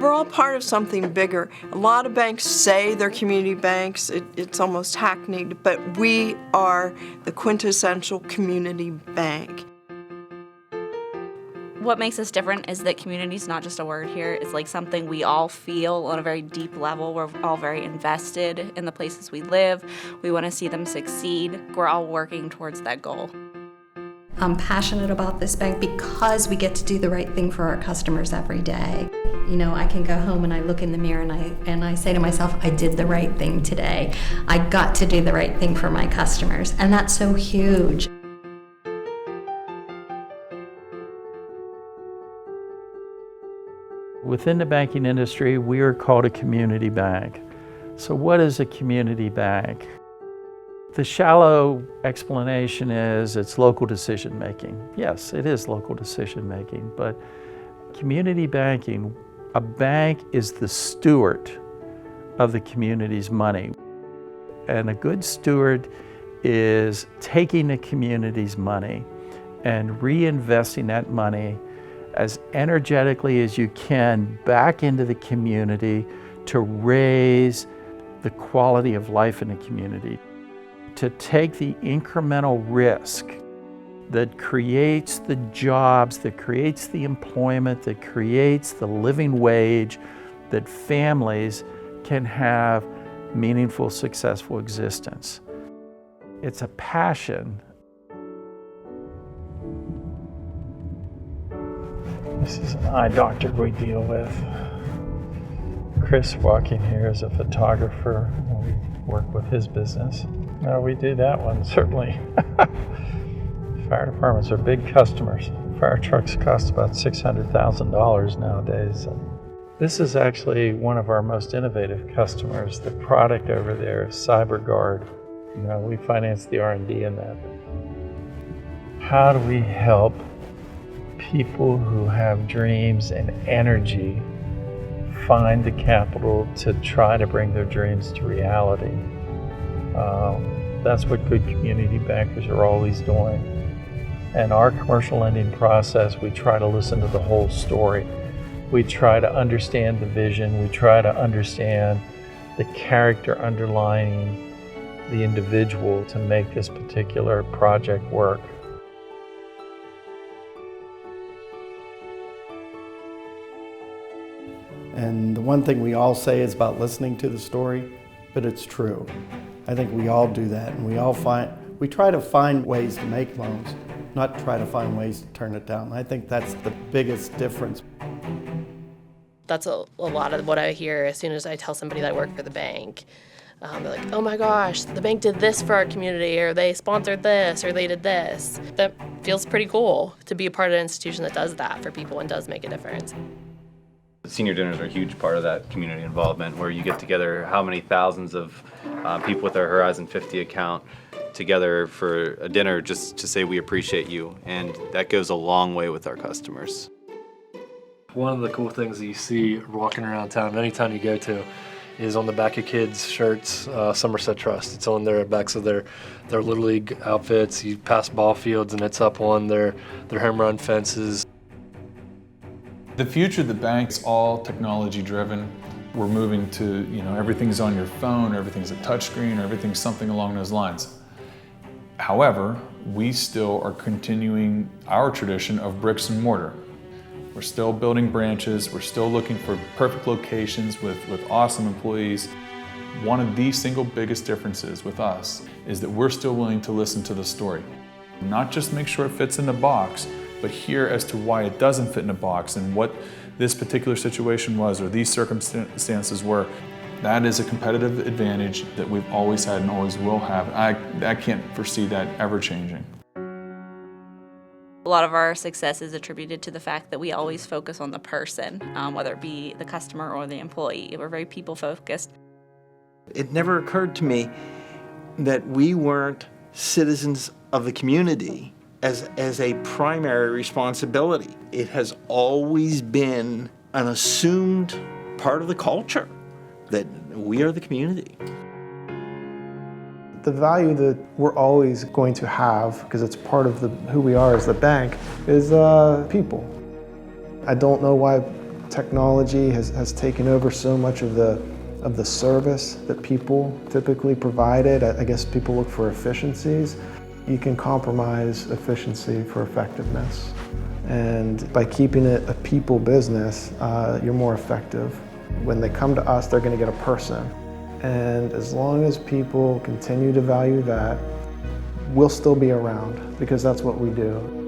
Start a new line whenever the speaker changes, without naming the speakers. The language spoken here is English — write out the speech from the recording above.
We're all part of something bigger. A lot of banks say they're community banks. It's almost hackneyed, but we are the quintessential community bank.
What makes us different is that community is not just a word here. It's like something we all feel on a very deep level. We're all very invested in the places we live. We want to see them succeed. We're all working towards that goal.
I'm passionate about this bank because we get to do the right thing for our customers every day. You know, I can go home and I look in the mirror and I say to myself, I did the right thing today. I got to do the right thing for my customers, and that's so huge.
Within the banking industry, we are called a community bank. So what is a community bank? The shallow explanation is it's local decision making. Yes, it is local decision making, but community banking, a bank is the steward of the community's money. And a good steward is taking the community's money and reinvesting that money as energetically as you can back into the community to raise the quality of life in the community, to take the incremental risk that creates the jobs, that creates the employment, that creates the living wage, that families can have meaningful, successful existence. It's a passion. This is an eye doctor we deal with. Chris walking here is a photographer. We work with his business. No, we do that one, certainly. Fire departments are big customers. Fire trucks cost about $600,000 nowadays. This is actually one of our most innovative customers. The product over there is CyberGuard. You know, we finance the R&D in that. How do we help people who have dreams and energy find the capital to try to bring their dreams to reality? That's what good community bankers are always doing. And our commercial lending process, we try to listen to the whole story. We try to understand the vision. We try to understand the character underlying the individual to make this particular project work.
And the one thing we all say is about listening to the story, but it's true. I think we all do that, and we try to find ways to make loans, not try to find ways to turn it down. I think that's the biggest difference.
That's a lot of what I hear as soon as I tell somebody that I work for the bank. They're like, oh my gosh, the bank did this for our community, or they sponsored this, or they did this. That feels pretty cool to be a part of an institution that does that for people and does make a difference.
Senior dinners are a huge part of that community involvement, where you get together how many thousands of people with our Horizon 50 account together for a dinner just to say we appreciate you, and that goes a long way with our customers.
One of the cool things that you see walking around town anytime you go to is on the back of kids' shirts, Somerset Trust. It's on their backs of their Little League outfits. You pass ball fields and it's up on their home run fences.
The future of the bank's all technology driven. We're moving to, everything's on your phone, or everything's a touchscreen, or everything's something along those lines. However, we still are continuing our tradition of bricks and mortar. We're still building branches, we're still looking for perfect locations with awesome employees. One of the single biggest differences with us is that we're still willing to listen to the story. Not just make sure it fits in the box, but hear as to why it doesn't fit in a box and what this particular situation was or these circumstances were. That is a competitive advantage that we've always had and always will have. I can't foresee that ever changing.
A lot of our success is attributed to the fact that we always focus on the person, whether it be the customer or the employee. We're very people-focused.
It never occurred to me that we weren't citizens of the community as a primary responsibility. It has always been an assumed part of the culture that we are the community.
The value that we're always going to have, because it's part of who we are as the bank, is people. I don't know why technology has taken over so much of the service that people typically provided. I guess people look for efficiencies. You can compromise efficiency for effectiveness. And by keeping it a people business, you're more effective. When they come to us, they're going to get a person. And as long as people continue to value that, we'll still be around because that's what we do.